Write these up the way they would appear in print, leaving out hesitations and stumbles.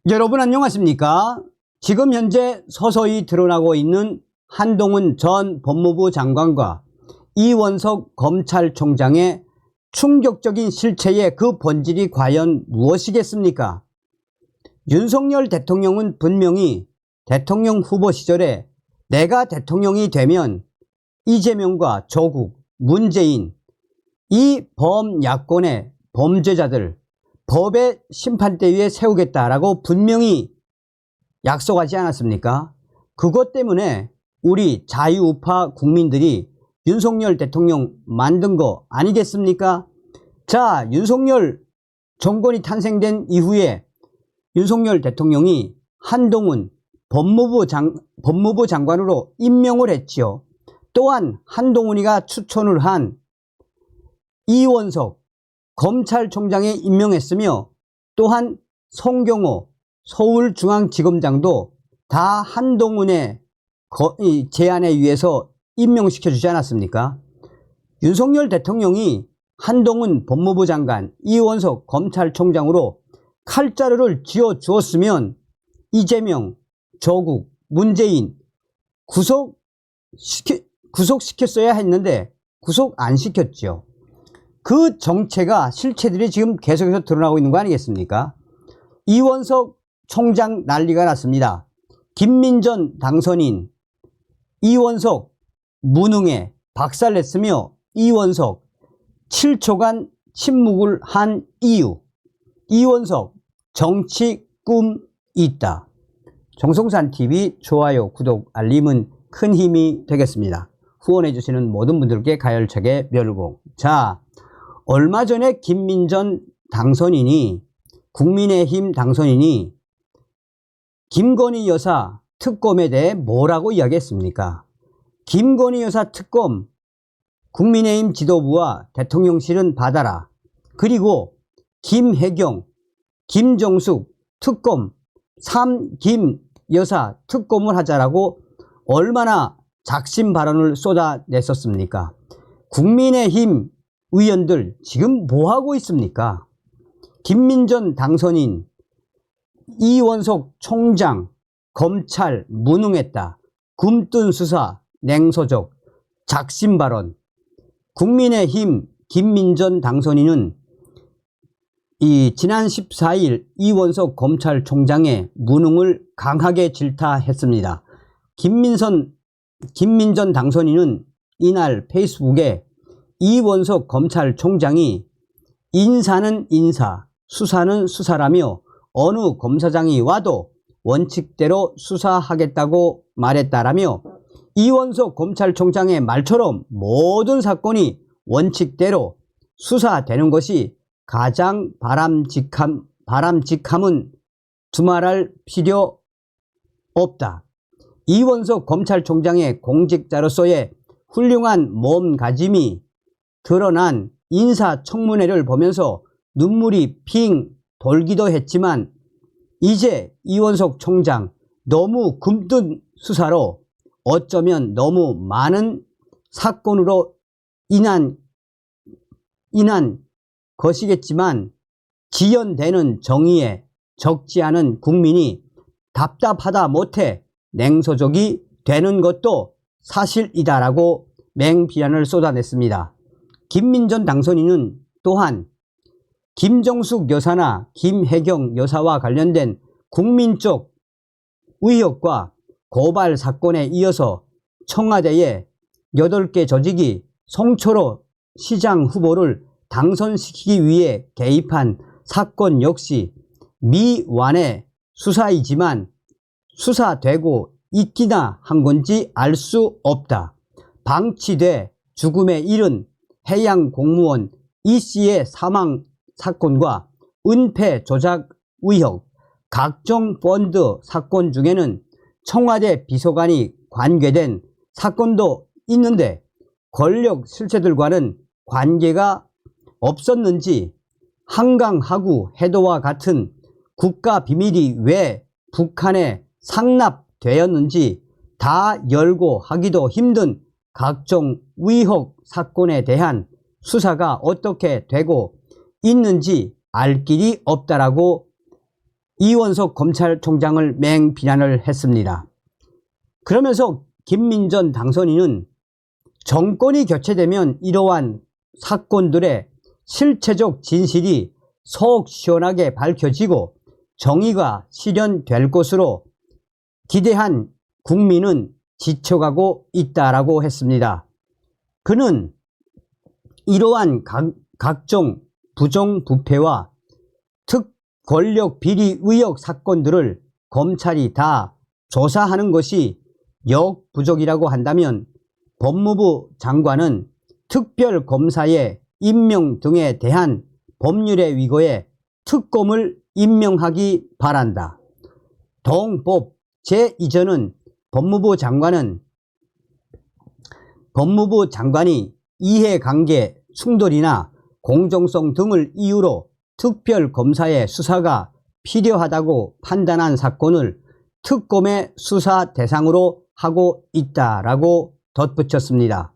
여러분 안녕하십니까? 지금 현재 서서히 드러나고 있는 한동훈 전 법무부 장관과 이원석 검찰총장의 충격적인 실체의 그 본질이 과연 무엇이겠습니까? 윤석열 대통령은 분명히 대통령 후보 시절에 내가 대통령이 되면 이재명과 조국, 문재인 이 범야권의 범죄자들 법의 심판대 위에 세우겠다라고 분명히 약속하지 않았습니까? 그것 때문에 우리 자유우파 국민들이 윤석열 대통령 만든 거 아니겠습니까? 자, 윤석열 정권이 탄생된 이후에 윤석열 대통령이 한동훈 법무부 장관으로 임명을 했지요. 또한 한동훈이가 추천을 한 이원석 검찰총장에 임명했으며 또한 송경호 서울중앙지검장도 다 한동훈의 제안에 의해서 임명시켜주지 않았습니까? 윤석열 대통령이 한동훈 법무부 장관, 이원석 검찰총장으로 칼자루를 쥐어주었으면 이재명, 조국, 문재인 구속시켰어야 했는데 구속 안 시켰죠. 그 정체가 실체들이 지금 계속해서 드러나고 있는 거 아니겠습니까? 이원석 총장 난리가 났습니다. 김민전 당선인 이원석 무능에 박살냈으며 이원석 7초간 침묵을 한 이유, 이원석 정치 꿈 있다. 정성산TV 좋아요, 구독, 알림은 큰 힘이 되겠습니다. 후원해주시는 모든 분들께 가열차게 멸공. 자, 얼마 전에 김민전 당선인이 국민의힘 당선인이 김건희 여사 특검에 대해 뭐라고 이야기했습니까? 김건희 여사 특검 국민의힘 지도부와 대통령실은 받아라. 그리고 김혜경, 김정숙 특검 3김 여사 특검을 하자라고 얼마나 작심 발언을 쏟아냈었습니까? 국민의힘 의원들 지금 뭐하고 있습니까? 김민전 당선인, 이원석 총장, 검찰 무능했다. 굼뜬 수사, 냉소적, 작심 발언. 국민의힘 김민전 당선인은 지난 14일 이원석 검찰총장의 무능을 강하게 질타했습니다. 김민전 당선인은 이날 페이스북에 이원석 검찰총장이 인사는 인사, 수사는 수사라며 어느 검사장이 와도 원칙대로 수사하겠다고 말했다라며 이원석 검찰총장의 말처럼 모든 사건이 원칙대로 수사되는 것이 가장 바람직함은 두말할 필요 없다. 이원석 검찰총장의 공직자로서의 훌륭한 몸가짐이 드러난 인사청문회를 보면서 눈물이 핑 돌기도 했지만 이제 이원석 총장 너무 굼뜬 수사로 어쩌면 너무 많은 사건으로 인한 것이겠지만 지연되는 정의에 적지 않은 국민이 답답하다 못해 냉소적이 되는 것도 사실이다라고 맹비난을 쏟아냈습니다. 김민전 당선인은 또한 김정숙 여사나 김혜경 여사와 관련된 국민적 의혹과 고발 사건에 이어서 청와대의 8개 조직이 송철호 시장 후보를 당선시키기 위해 개입한 사건 역시 미완의 수사이지만 수사되고 있기나 한 건지 알 수 없다. 방치돼 죽음에 이른 해양 공무원 이씨의 사망 사건과 은폐 조작 의혹, 각종 펀드 사건 중에는 청와대 비서관이 관계된 사건도 있는데 권력 실세들과는 관계가 없었는지 한강하구 해도와 같은 국가 비밀이 왜 북한에 상납되었는지 다 열고 하기도 힘든 각종 의혹 사건에 대한 수사가 어떻게 되고 있는지 알 길이 없다라고 이원석 검찰총장을 맹비난을 했습니다. 그러면서 김민전 당선인은 정권이 교체되면 이러한 사건들의 실체적 진실이 속 시원하게 밝혀지고 정의가 실현될 것으로 기대한 국민은 지쳐가고 있다라고 했습니다. 그는 이러한 각종 부정부패와 특권력 비리 의혹 사건들을 검찰이 다 조사하는 것이 역부족이라고 한다면 법무부 장관은 특별검사의 임명 등에 대한 법률의 위고에 특검을 임명하기 바란다. 동법 제2조는 법무부 장관이 이해관계 충돌이나 공정성 등을 이유로 특별검사의 수사가 필요하다고 판단한 사건을 특검의 수사 대상으로 하고 있다라고 덧붙였습니다.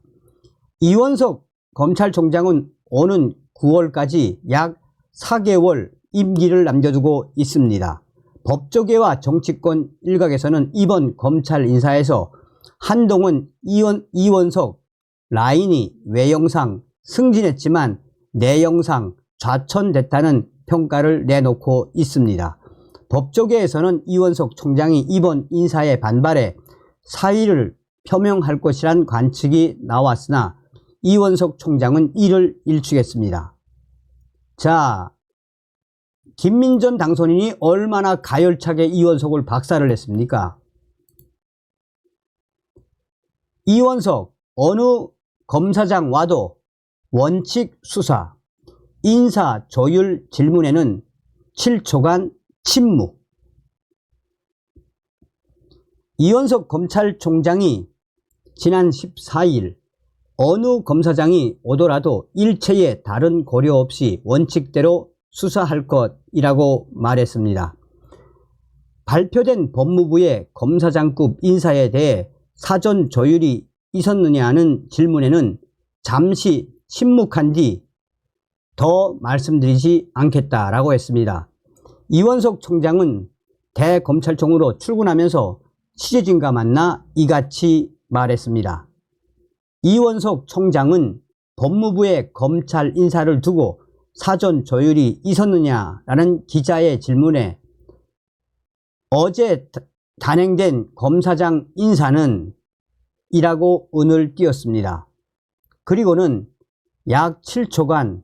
이원석 검찰총장은 오는 9월까지 약 4개월 임기를 남겨두고 있습니다. 법조계와 정치권 일각에서는 이번 검찰 인사에서 한동훈 이원석 라인이 외형상 승진했지만 내용상 좌천됐다는 평가를 내놓고 있습니다. 법조계에서는 이원석 총장이 이번 인사에 반발해 사의를 표명할 것이란 관측이 나왔으나 이원석 총장은 이를 일축했습니다. 자, 김민전 당선인이 얼마나 가열차게 이원석을 박살을 냈습니까? 이원석 어느 검사장 와도 원칙 수사, 인사 조율 질문에는 7초간 침묵. 이원석 검찰총장이 지난 14일 어느 검사장이 오더라도 일체의 다른 고려 없이 원칙대로 수사할 것이라고 말했습니다. 발표된 법무부의 검사장급 인사에 대해 사전 조율이 있었느냐는 질문에는 잠시 침묵한 뒤 더 말씀드리지 않겠다라고 했습니다. 이원석 총장은 대검찰청으로 출근하면서 취재진과 만나 이같이 말했습니다. 이원석 총장은 법무부의 검찰 인사를 두고 사전 조율이 있었느냐라는 기자의 질문에 어제 단행된 검사장 인사는 이라고 은을 띄었습니다. 그리고는 약 7초간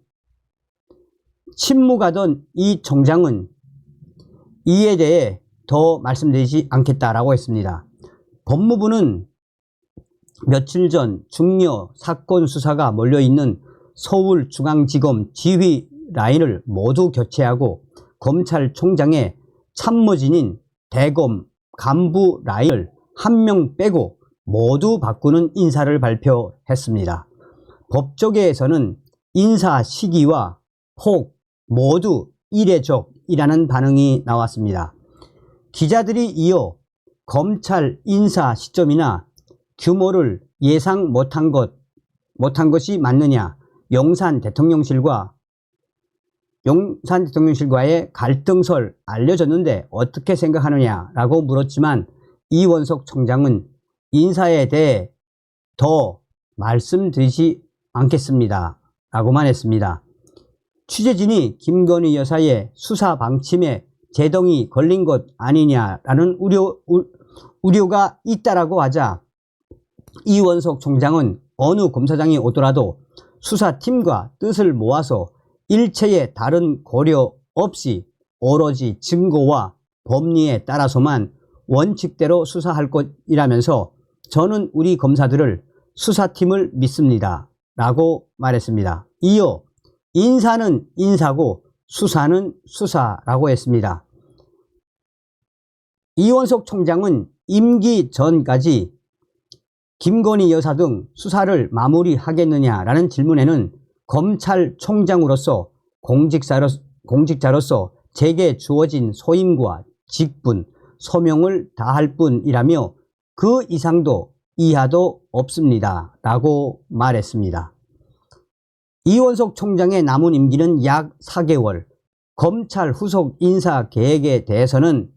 침묵하던 이 총장은 이에 대해 더 말씀드리지 않겠다라고 했습니다. 법무부는 며칠 전 중요 사건 수사가 몰려있는 서울중앙지검 지휘 라인을 모두 교체하고 검찰총장의 참모진인 대검 간부 라인을 한 명 빼고 모두 바꾸는 인사를 발표했습니다. 법조계에서는 인사 시기와 폭 모두 이례적이라는 반응이 나왔습니다. 기자들이 이어 검찰 인사 시점이나 규모를 예상 못한 것이 맞느냐, 용산 대통령실과의 갈등설 알려졌는데 어떻게 생각하느냐라고 물었지만 이원석 총장은 인사에 대해 더 말씀드리지 않겠습니다 라고만 했습니다. 취재진이 김건희 여사의 수사 방침에 제동이 걸린 것 아니냐라는 우려가 있다라고 하자 이원석 총장은 어느 검사장이 오더라도 수사팀과 뜻을 모아서 일체의 다른 고려 없이 오로지 증거와 법리에 따라서만 원칙대로 수사할 것이라면서 저는 우리 검사들을 수사팀을 믿습니다 라고 말했습니다. 이어 인사는 인사고 수사는 수사라고 했습니다. 이원석 총장은 임기 전까지 김건희 여사 등 수사를 마무리하겠느냐라는 질문에는 검찰총장으로서 공직자로서 제게 주어진 소임과 직분, 소명을 다할 뿐이라며 그 이상도 이하도 없습니다 라고 말했습니다. 이원석 총장의 남은 임기는 약 4개월, 검찰 후속 인사 계획에 대해서는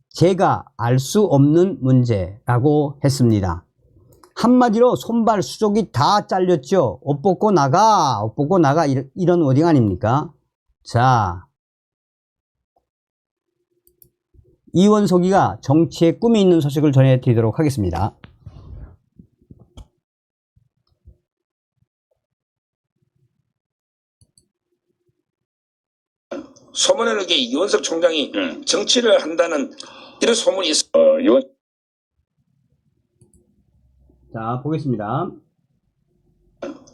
제가 알 수 없는 문제라고 했습니다. 한마디로 손발 수족이 다 잘렸죠. 옷 벗고 나가, 옷 벗고 나가, 이런 워딩 아닙니까? 자, 이원석이가 정치에 꿈이 있는 소식을 전해드리도록 하겠습니다. 소문에 의해 이원석 총장이 정치를 한다는 이런 소문이 있어. 자, 보겠습니다.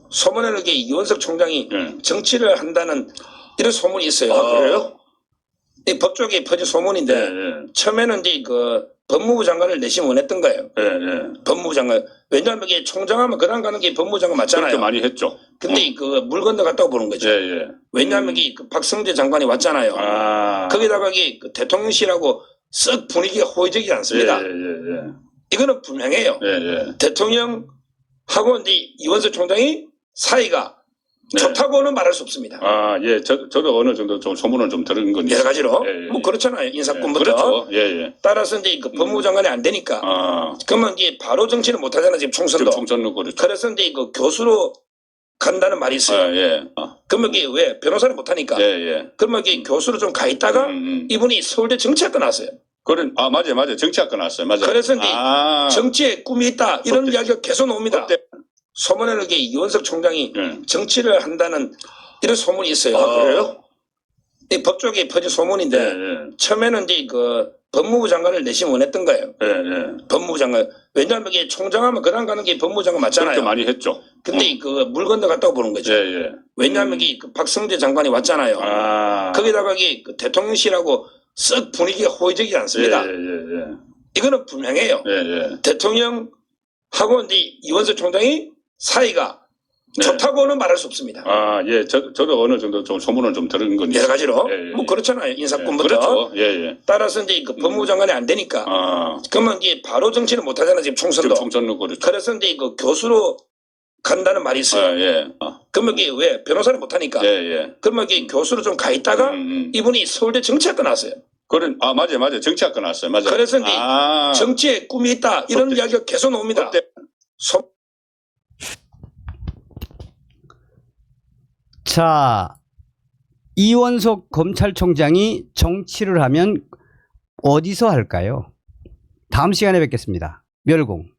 소문에 의해 이원석 총장이 정치를 한다는 이런 소문이 있어요. 그래요? 이 법조계에 퍼진 소문인데 처음에는 이제 그 법무부 장관을 내심 원했던 거예요. 법무부 장관. 왜냐하면 이게 총장하면 그다음 가는 게 법무부 장관 맞잖아요. 그렇게 많이 했죠. 근데 그 물 건너갔다고 보는 거죠. 왜냐하면 이게 그 박성재 장관이 왔잖아요. 거기다가 이게 그 대통령실하고 썩 분위기가 호의적이지 않습니다. 이거는 분명해요. 대통령하고 이제 이원석 총장이 사이가 좋다고는 말할 수 없습니다. 저도 어느 정도 좀 소문을 좀 들은 건 여러 가지로. 예. 뭐 그렇잖아요. 인사권부터. 그렇죠. 따라서 이제 그 법무부 장관이 안 되니까. 그러면 이제 바로 정치를 못 하잖아, 지금 총선도. 총선도 그렇죠. 그래서 이제 그 교수로 간다는 말이 있어요. 그러면 이게 왜 변호사를 못 하니까. 그러면 이게 교수로 좀 가 있다가 이분이 서울대 정치학과 나왔어요. 맞아요. 정치학과 나왔어요. 맞아요. 그래서 이제 정치에 꿈이 있다 이런 이야기가 계속 나옵니다. 소문에 의해 이원석 총장이 정치를 한다는 이런 소문이 있어요. 그래요? 이 법조계에 퍼진 소문인데 처음에는 이제 그 법무부 장관을 내심 원했던 거예요. 법무부 장관. 왜냐하면 이게 총장하면 그다음 가는 게 법무부 장관 맞잖아요. 그렇게 많이 했죠. 근데 그 물 건너갔다고 보는 거죠. 왜냐하면 이게 그 박성재 장관이 왔잖아요. 거기다가 이게 그 대통령실하고 썩 분위기가 호의적이지 않습니다. 이거는 분명해요. 대통령하고 이제 이원석 총장이 사이가 좋다고는 말할 수 없습니다. 저도 어느 정도 좀 소문을 좀 들은 건 여러 가지로. 뭐 그렇잖아요. 인사권부터. 그렇죠. 따라서 이제 그 법무부 장관이 안 되니까. 그러면 이제 바로 정치를 못 하잖아, 지금 총선도. 총선도 그렇죠. 그래서 이제 그 교수로 간다는 말이 있어요. 그러면 이게 왜 변호사를 못 하니까. 그러면 이게 교수로 좀 가 있다가 이분이 서울대 정치학과 나왔어요. 맞아요. 정치학과 나왔어요. 맞아요. 그래서 이제 정치에 꿈이 있다 이런 이야기가 계속 나옵니다. 자, 이원석 검찰총장이 정치를 하면 어디서 할까요? 다음 시간에 뵙겠습니다. 멸공.